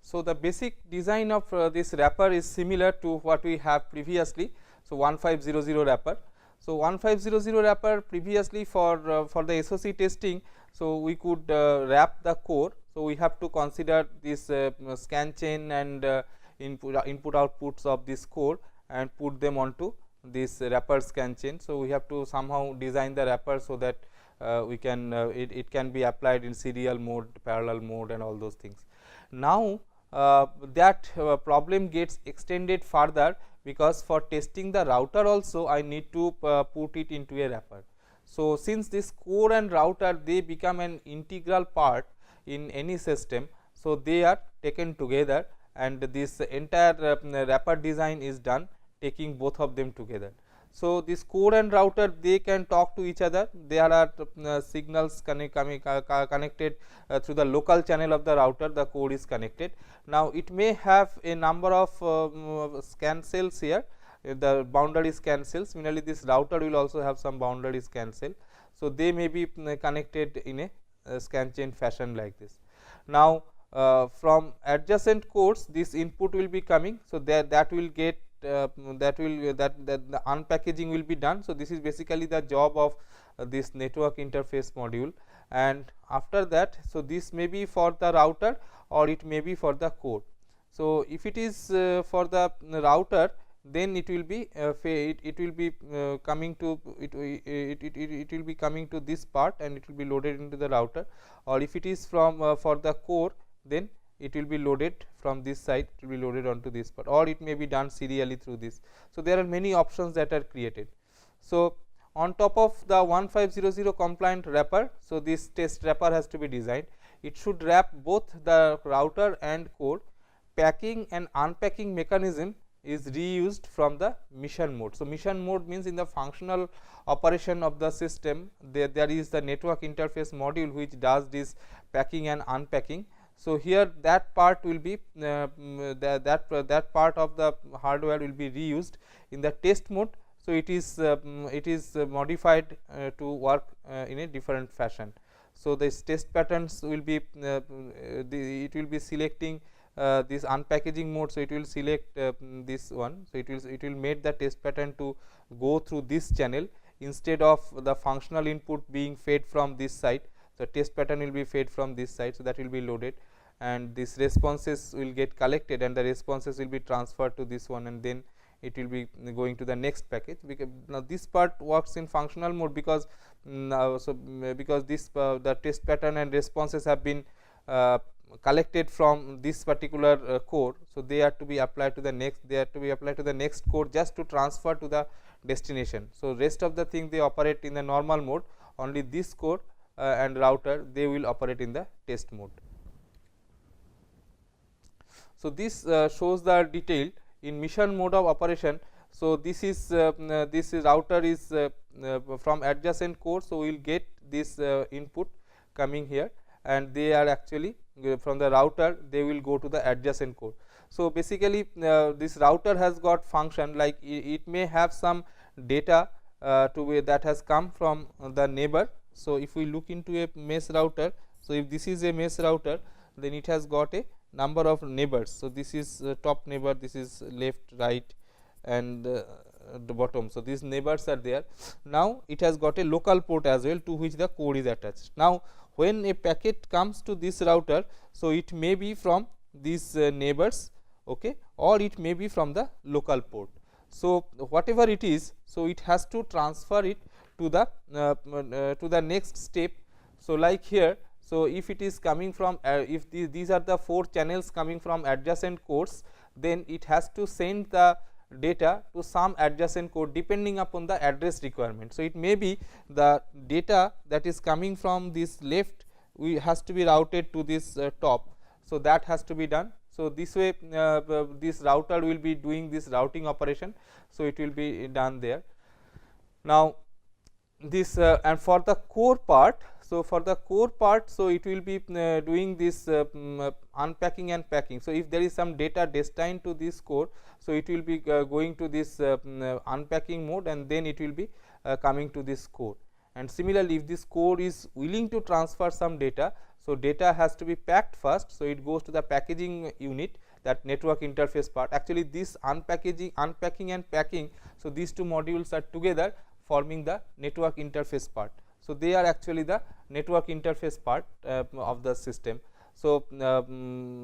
So, the basic design of this wrapper is similar to what we have previously. So, 1500 wrapper. So, 1500 wrapper previously for the SOC testing. So, we could wrap the core. So, we have to consider this scan chain and input outputs of this core and put them onto this wrapper scan chain. So, we have to somehow design the wrapper so that we can it can be applied in serial mode, parallel mode and all those things. Now, that problem gets extended further, because for testing the router also I need to put it into a wrapper. So, since this core and router, they become an integral part in any system. So, they are taken together and this entire wrapper design is done taking both of them together. So, this core and router, they can talk to each other. There are signals connected through the local channel of the router, the core is connected. Now, it may have a number of scan cells here, the boundary scan cells. Similarly, this router will also have some boundary scan cell. So, they may be connected in a scan chain fashion like this. Now, from adjacent cores, this input will be coming. So, that will get that the unpackaging will be done. So, this is basically the job of this network interface module, and after that, so this may be for the router or it may be for the core. So, if it is for the router, then it will be coming to it will be coming to this part and it will be loaded into the router, or if it is from for the core, then it will be loaded from this side, it will be loaded onto this part, or it may be done serially through this. So, there are many options that are created. So, on top of the 1500 compliant wrapper, so this test wrapper has to be designed. It should wrap both the router and core. Packing and unpacking mechanism is reused from the mission mode. So, mission mode means in the functional operation of the system, there is the network interface module which does this packing and unpacking. So, here that part will be that part of the hardware will be reused in the test mode. So, it is modified to work in a different fashion. So, this test patterns will be it will be selecting this unpackaging mode. So, it will select this one. So, it will make the test pattern to go through this channel instead of the functional input being fed from this side. So, test pattern will be fed from this side. So, that will be loaded and these responses will get collected and the responses will be transferred to this one, and then it will be going to the next package. Because now this part works in functional mode, because because this the test pattern and responses have been collected from this particular core. So, they are to be applied to the next core just to transfer to the destination. So, rest of the thing they operate in the normal mode, only this core and router they will operate in the test mode. So, this shows the detail in mission mode of operation. So, this router is from adjacent core. So, we will get this input coming here, and they are actually from the router, they will go to the adjacent core. So, basically this router has got function, like it may have some data that has come from the neighbor. So, if we look into a mesh router, so if this is a mesh router, then it has got a number of neighbors. So, this is top neighbor, this is left, right and the bottom. So, these neighbors are there. Now, it has got a local port as well to which the core is attached. Now, when a packet comes to this router, so it may be from these neighbors, okay, or it may be from the local port. So, whatever it is, so it has to transfer it to the next step. So, like here, so if it is coming from if these are the 4 channels coming from adjacent cores, then it has to send the data to some adjacent core depending upon the address requirement. So, it may be the data that is coming from this left has to be routed to this top. So, that has to be done. So, this way this router will be doing this routing operation. So, it will be done there. Now, this and for the core part, so for the core part, so it will be doing this unpacking and packing. So, if there is some data destined to this core, so it will be going to this unpacking mode, and then it will be coming to this core. And similarly, if this core is willing to transfer some data, So, data has to be packed first. So, it goes to the packaging unit, that network interface part. Actually, this unpacking and packing, so these two modules are together forming the network interface part. So, they are actually the network interface part of the system. So,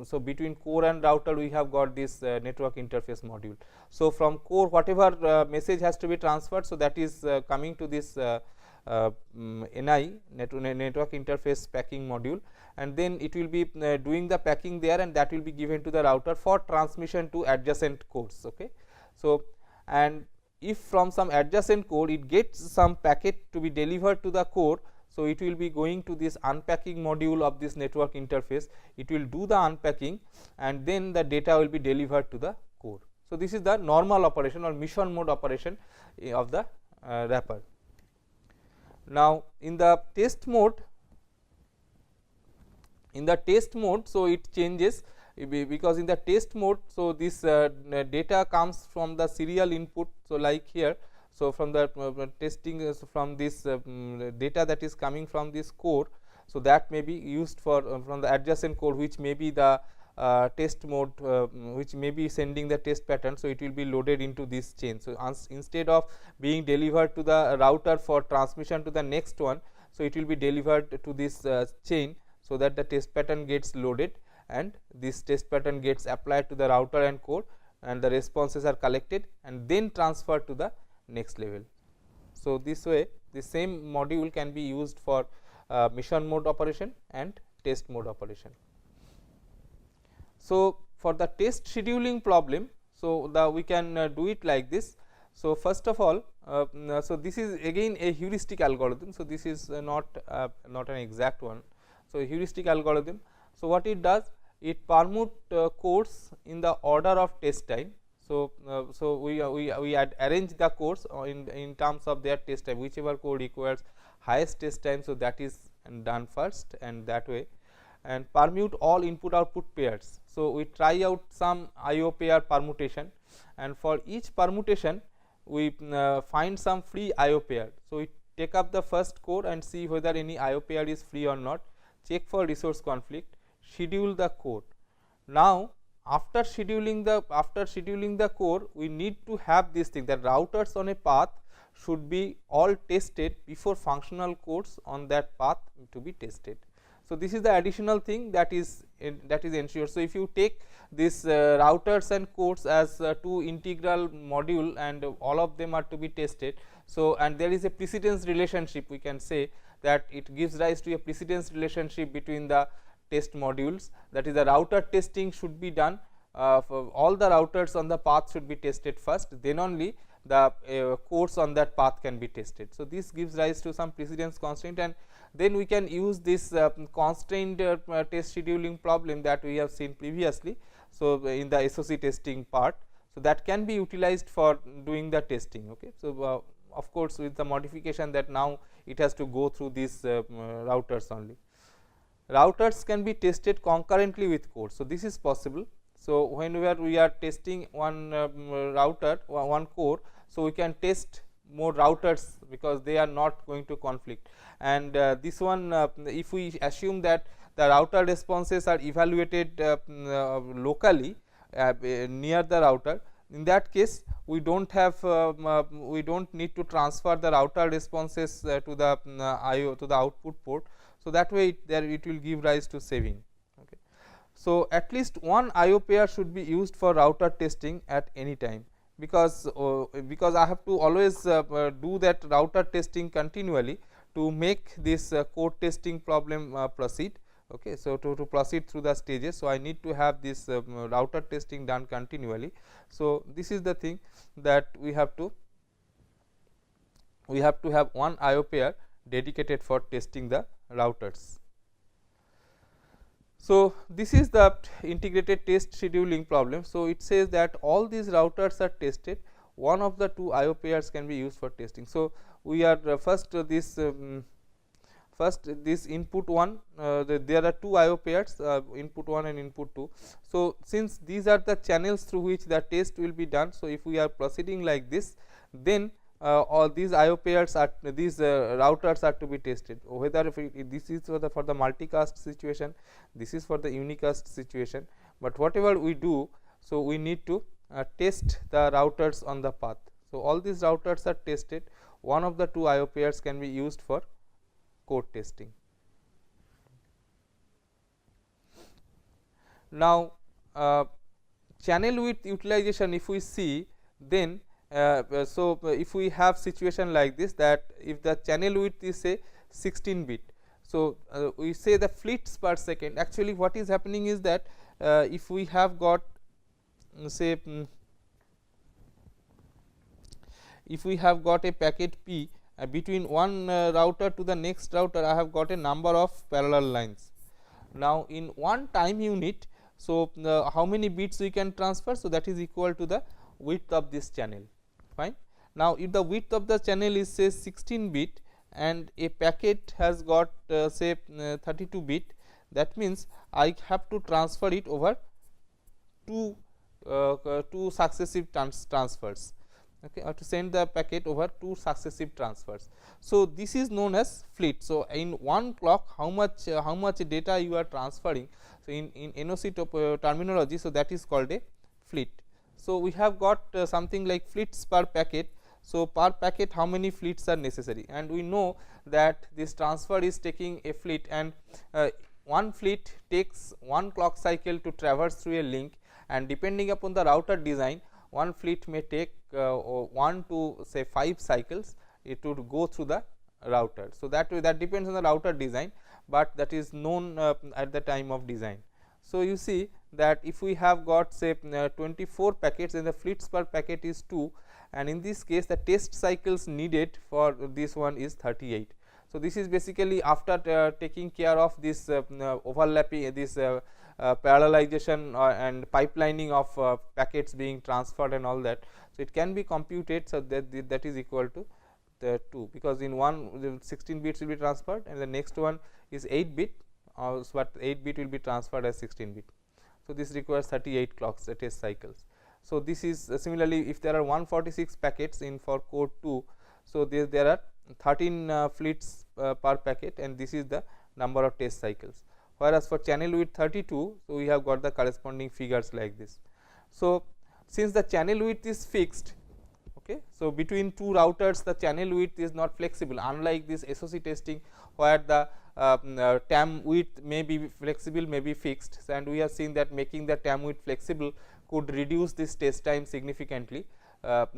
so between core and router we have got this network interface module. So, from core whatever message has to be transferred, so that is coming to this NI network interface packing module, and then it will be doing the packing there, and that will be given to the router for transmission to adjacent cores. Okay. So, and if from some adjacent core it gets some packet to be delivered to the core, so it will be going to this unpacking module of this network interface. It will do the unpacking, and then the data will be delivered to the core. So, this is the normal operation or mission mode operation of the wrapper. Now, in the test mode, so it changes, because in the test mode, so this data comes from the serial input. So, like here, so from the testing, from this data that is coming from this core, so that may be used for from the adjacent core, which may be the test mode, which may be sending the test pattern. So, it will be loaded into this chain. So, instead of being delivered to the router for transmission to the next one, so it will be delivered to this chain, so that the test pattern gets loaded, and this test pattern gets applied to the router and core, and the responses are collected and then transferred to the next level. So, this way the same module can be used for mission mode operation and test mode operation. So, for the test scheduling problem, so we can do it like this. So, first of all, so this is again a heuristic algorithm. So, this is not an exact one. So, heuristic algorithm. So, what it does, it permute cores in the order of test time. So, so we arrange the cores in terms of their test time, whichever core requires highest test time. So, that is done first, and that way, and permute all input output pairs. So, we try out some IO pair permutation, and for each permutation we find some free IO pair. So, we take up the first core and see whether any IO pair is free or not, check for resource conflict, schedule the core. Now, after scheduling the core, we need to have this thing, that routers on a path should be all tested before functional cores on that path to be tested. So, this is the additional thing that is ensured. So, if you take this routers and cores as two integral module, and all of them are to be tested. So, and there is a precedence relationship, we can say that it gives rise to a precedence relationship between the test modules, that is the router testing should be done, for all the routers on the path should be tested first, then only the cores on that path can be tested. So, this gives rise to some precedence constraint, and then we can use this constrained test scheduling problem that we have seen previously. So, in the SOC testing part, so that can be utilized for doing the testing. Okay. So, of course, with the modification that now it has to go through these routers only. Routers can be tested concurrently with cores. So, this is possible. So, whenever we are testing one router, one core, so we can test more routers, because they are not going to conflict. And this one, if we assume that the router responses are evaluated locally near the router, in that case we don't have we don't need to transfer the router responses to the IO, to the output port. So, that way it will give rise to saving. Okay. So, at least one IO pair should be used for router testing at any time, because I have to always do that router testing continually to make this code testing problem proceed. Okay. So, to proceed through the stages, so I need to have this router testing done continually. So, this is the thing that we have to have one IO pair dedicated for testing the routers. So, this is the integrated test scheduling problem. So, it says that all these routers are tested, one of the two IO pairs can be used for testing. So, we are first this input 1, there are two IO pairs, input 1 and input 2. So, since these are the channels through which the test will be done, so if we are proceeding like this, then all these IO pairs are these routers are to be tested, whether if this is for the multicast situation, this is for the unicast situation, but whatever we do, so we need to test the routers on the path. So, all these routers are tested, one of the two IO pairs can be used for code testing. Now, channel width utilization, if we see, then so if we have situation like this, that if the channel width is say 16 bit, so we say the flits per second. Actually, what is happening is that if we have got say if we have got a packet P between one router to the next router, I have got a number of parallel lines. Now, in one time unit, so how many bits we can transfer? So, that is equal to the width of this channel. Fine. Now, if the width of the channel is say 16 bit and a packet has got say 32 bit, that means I have to transfer it over two successive transfers, okay, or to send the packet over two successive transfers. So, this is known as fleet. So, in one clock how much data you are transferring. So, in NOC terminology, so that is called a fleet. So, we have got something like fleets per packet. So, per packet how many fleets are necessary, and we know that this transfer is taking a fleet, and one fleet takes one clock cycle to traverse through a link, and depending upon the router design, one fleet may take 1 to say 5 cycles it would go through the router. So, that depends on the router design, but that is known at the time of design. So, you see that if we have got say 24 packets, then the fleets per packet is 2, and in this case the test cycles needed for this one is 38. So, this is basically after taking care of this overlapping this parallelization and pipelining of packets being transferred and all that. So, it can be computed. So, that is equal to the 2, because in one 16 bits will be transferred and the next one is 8 bit, but 8 bit will be transferred as 16 bit. So, this requires 38 clocks test cycles. So, this is similarly if there are 146 packets in for core 2. So, there are 13 fleets per packet, and this is the number of test cycles, whereas for channel width 32. So, we have got the corresponding figures like this. So, since the channel width is fixed, okay, so between two routers the channel width is not flexible, unlike this SOC testing where the TAM width may be flexible, may be fixed, and we have seen that making the TAM width flexible could reduce this test time significantly.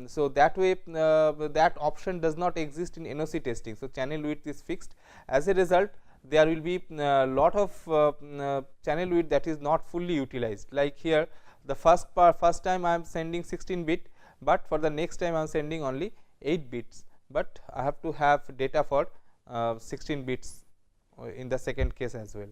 So, that way that option does not exist in NOC testing. So, channel width is fixed. As a result, there will be lot of channel width that is not fully utilized, like here the first time I am sending 16 bit, but for the next time I am sending only 8 bits, but I have to have data for 16 bits in the second case as well.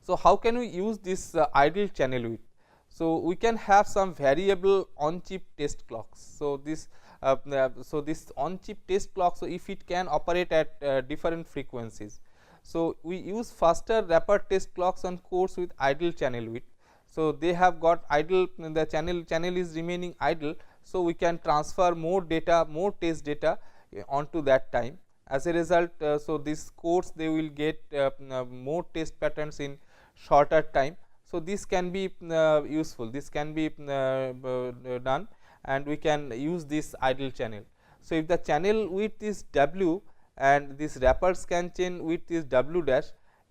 So, how can we use this idle channel width? So, we can have some variable on chip test clocks. So, this on chip test clock, so if it can operate at different frequencies. So, we use faster wrapper test clocks on cores with idle channel width. So, they have got idle, the channel is remaining idle. So, we can transfer more data, more test data onto that time. As a result, so these cores they will get more test patterns in shorter time. So, this can be useful, this can be done, and we can use this idle channel. So, if the channel width is W and this wrapper scan chain width is W dash,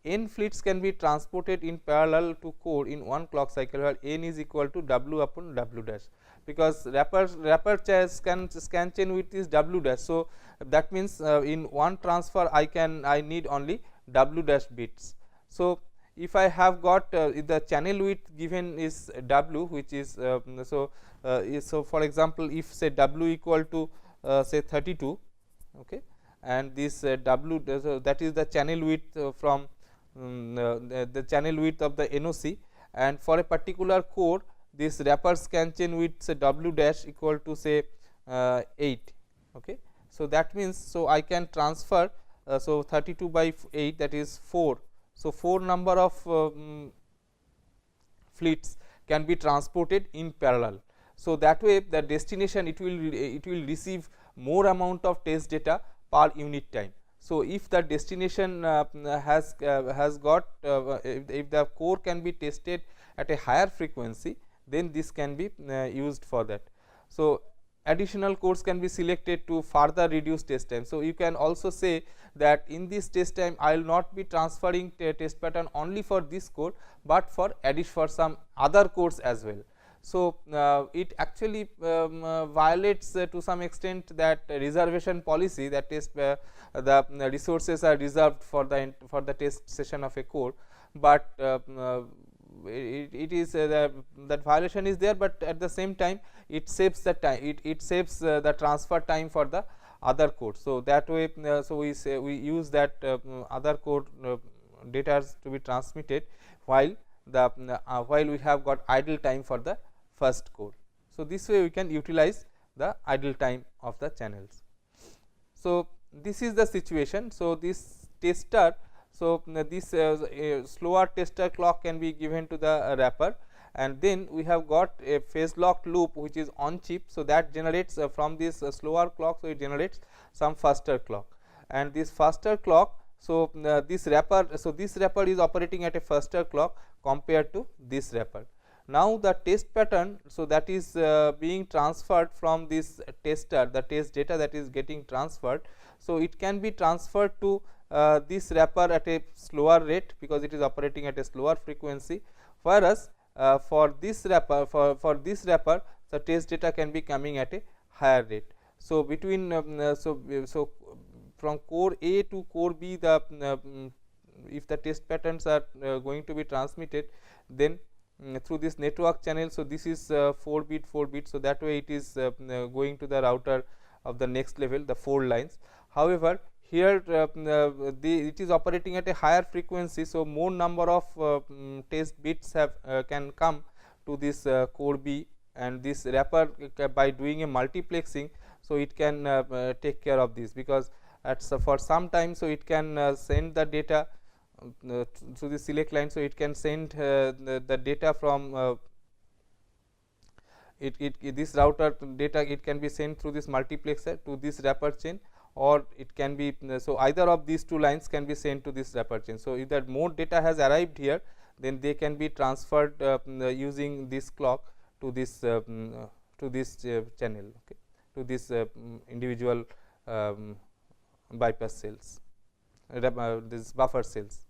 n fleets can be transported in parallel to core in one clock cycle, where n is equal to W upon W dash, because wrapper scan chain width is W dash. So, that means in one transfer I need only W dash bits. So, if I have got if the channel width given is W, which is so for example, if say W equal to say 32, okay, and this W that is the channel width from the channel width of the NOC, and for a particular core this wrapper scan chain width say W dash equal to say 8, okay. So, that means, so I can transfer so 32 by 8, that is 4. So, 4 number of fleets can be transported in parallel. So, that way the destination it will receive more amount of test data per unit time. So, if the destination has got if the core can be tested at a higher frequency, then this can be used for that. So, additional cores can be selected to further reduce test time. So, you can also say that in this test time I will not be transferring test pattern only for this core, but for some other cores as well. So, it actually violates to some extent that reservation policy, that is the resources are reserved for the test session of a core, but it is that violation is there, but at the same time it saves the time, it saves the transfer time for the other code. So, that way so we use that other code data to be transmitted while we have got idle time for the first core. So, this way we can utilize the idle time of the channels. So, this is the situation. So, this tester, so this slower tester clock can be given to the wrapper, and then we have got a phase locked loop which is on chip. So, that generates from this slower clock, so it generates some faster clock, and this faster clock. So, this wrapper is operating at a faster clock compared to this wrapper. Now, the test pattern, so that is being transferred from this tester, the test data that is getting transferred. So, it can be transferred to this wrapper at a slower rate, because it is operating at a slower frequency, whereas for this wrapper, for this wrapper, the test data can be coming at a higher rate. So, between so from core A to core B, the if the test patterns are going to be transmitted, then through this network channel. So, this is 4 bit. So, that way it is going to the router of the next level, the 4 lines. However, here it is operating at a higher frequency. So, more number of test bits can come to this core B, and this wrapper by doing a multiplexing. So, it can take care of this, because for some time, so it can send the data to the select line. So, it can send the data from this router data, it can be sent through this multiplexer to this wrapper chain, or it can be so either of these two lines can be sent to this wrapper chain. So, if that more data has arrived here, then they can be transferred using this clock to this channel, okay, to this individual bypass cells, this buffer cells.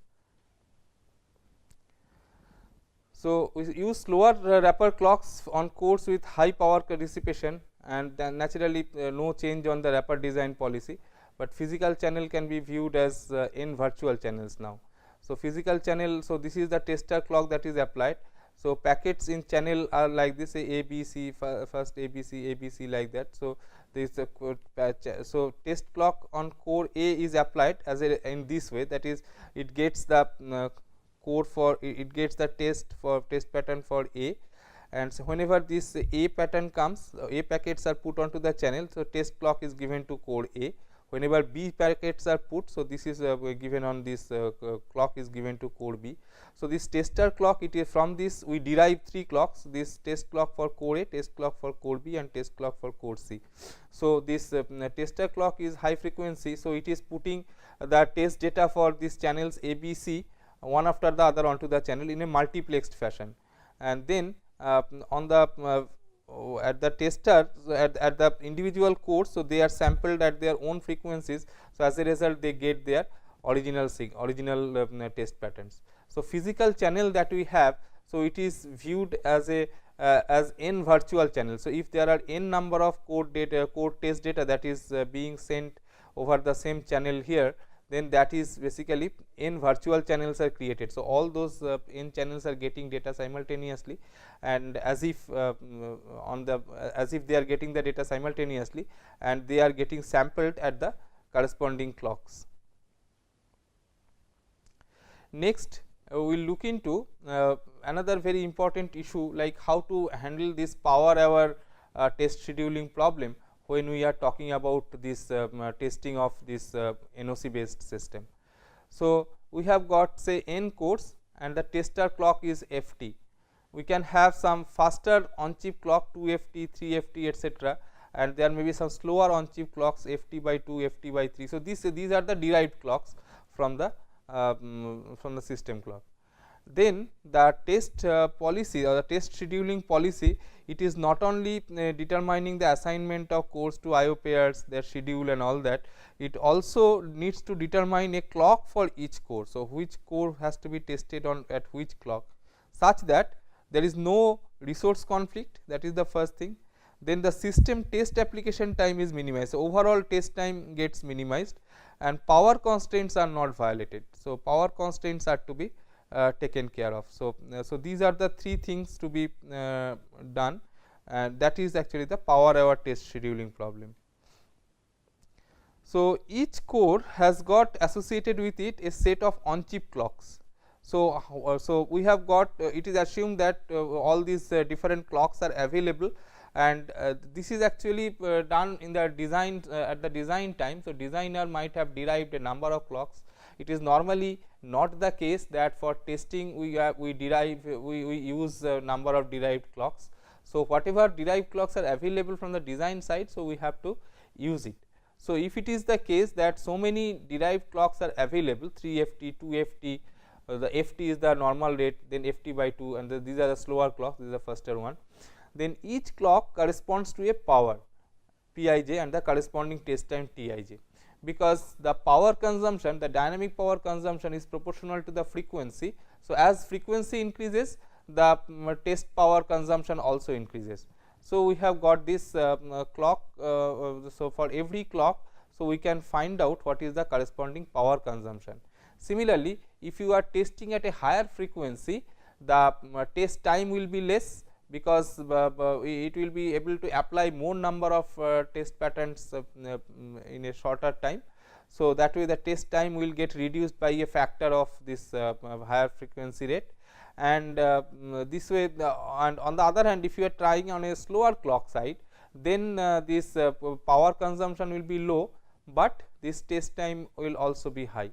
So, we use slower wrapper clocks on cores with high power dissipation, and then naturally no change on the wrapper design policy, but physical channel can be viewed as n virtual channels now. So, physical channel, so this is the tester clock that is applied. So, packets in channel are like this, A B C, first A B C like that. So, this so test clock on core A is applied as in this way, that is it gets the core for it gets the test pattern for A, and so whenever this A pattern comes, A packets are put onto the channel. So, test clock is given to core A. Whenever B packets are put, so this is given on this clock is given to core B. So, this tester clock, it is from this we derive 3 clocks, this test clock for core A, test clock for core B, and test clock for core C. So, this tester clock is high frequency. So, it is putting the test data for these channels A, B, C one after the other onto the channel in a multiplexed fashion, and then on the at the tester, at the individual cores. So, they are sampled at their own frequencies. So, as a result they get their original test patterns. So, physical channel that we have, so it is viewed as a as n virtual channel. So, if there are n number of core test data that is being sent over the same channel here, then that is basically n virtual channels are created. So, all those n channels are getting data simultaneously, and as if as if they are getting the data simultaneously, and they are getting sampled at the corresponding clocks. Next, we will look into another very important issue, like how to handle this power hour test scheduling problem when we are talking about this testing of this NOC based system. So, we have got say n cores, and the tester clock is FT. we can have some faster on chip clock 2FT, 3FT, etc., and there may be some slower on chip clocks FT by 2, FT by 3. So, these are the derived clocks from the system clock. Then the test policy or the test scheduling policy, it is not only determining the assignment of cores to IO pairs, their schedule and all that, it also needs to determine a clock for each core. So, which core has to be tested on at which clock, such that there is no resource conflict, that is the first thing. Then the system test application time is minimized. So, overall test time gets minimized and power constraints are not violated. So, power constraints are to be taken care of. So, so these are the three things to be done, and that is actually the power hour test scheduling problem. So, each core has got associated with it a set of on chip clocks. So, so we have got it is assumed that all these different clocks are available, and this is actually done in the design at the design time. So, designer might have derived a number of clocks. It is normally not the case that for testing we use a number of derived clocks. So, whatever derived clocks are available from the design side, so we have to use it. So, if it is the case that so many derived clocks are available, 3FT, 2FT, the FT is the normal rate, then FT by 2, and these are the slower clocks, this is the faster one. Then each clock corresponds to a power Pij and the corresponding test time Tij, because the power consumption, the dynamic power consumption is proportional to the frequency. So, as frequency increases, the test power consumption also increases. So, we have got this clock. So, for every clock, so we can find out what is the corresponding power consumption. Similarly, if you are testing at a higher frequency, the test time will be less, because it will be able to apply more number of test patterns in a shorter time. So, that way the test time will get reduced by a factor of this higher frequency rate, and this way and on the other hand, if you are trying on a slower clock side, then this power consumption will be low, but this test time will also be high.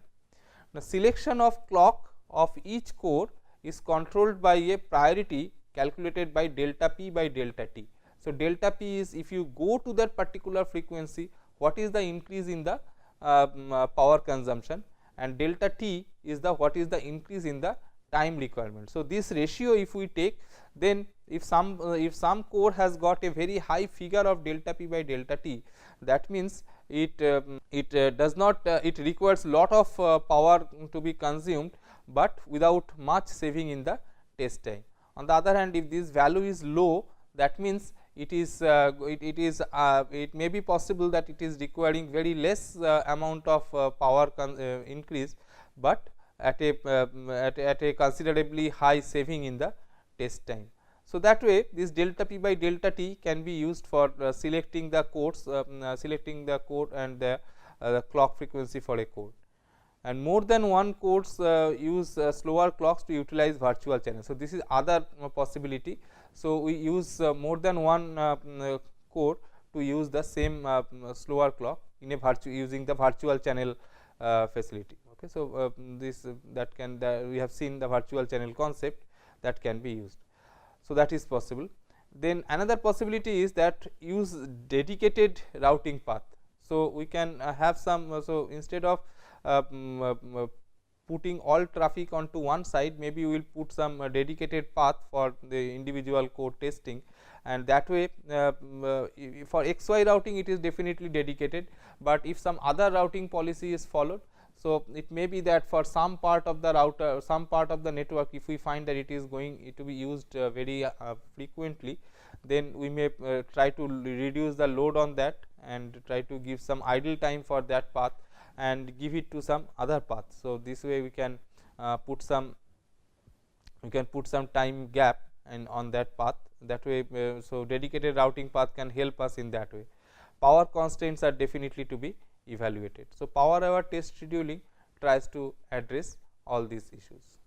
Now, selection of clock of each core is controlled by a priority calculated by delta p by delta t. So, delta p is if you go to that particular frequency, what is the increase in the power consumption, and delta t is the what is the increase in the time requirement. So, this ratio if we take, then if some core has got a very high figure of delta p by delta t, that means it does not it requires lot of power to be consumed, but without much saving in the test time. On the other hand, if this value is low, that means it is it may be possible that it is requiring very less amount of power increase, but at a considerably high saving in the test time. So, that way this delta p by delta t can be used for selecting the cores, selecting the core and the clock frequency for a core. And more than one cores use slower clocks to utilize virtual channel. So, this is other possibility. So, we use more than one core to use the same slower clock in a using the virtual channel facility. Okay. So, this that can we have seen the virtual channel concept that can be used. So, that is possible. Then another possibility is that use dedicated routing path. So, we can have some so instead of putting all traffic onto one side, maybe we will put some dedicated path for the individual core testing, and that way for XY routing it is definitely dedicated, but if some other routing policy is followed, so it may be that for some part of the router, some part of the network, if we find that it is going to be used very frequently, then we may try to reduce the load on that and try to give some idle time for that path and give it to some other path. So, this way we can put some time gap and on that path, that way so dedicated routing path can help us in that way. Power constraints are definitely to be evaluated. So, power hour test scheduling tries to address all these issues.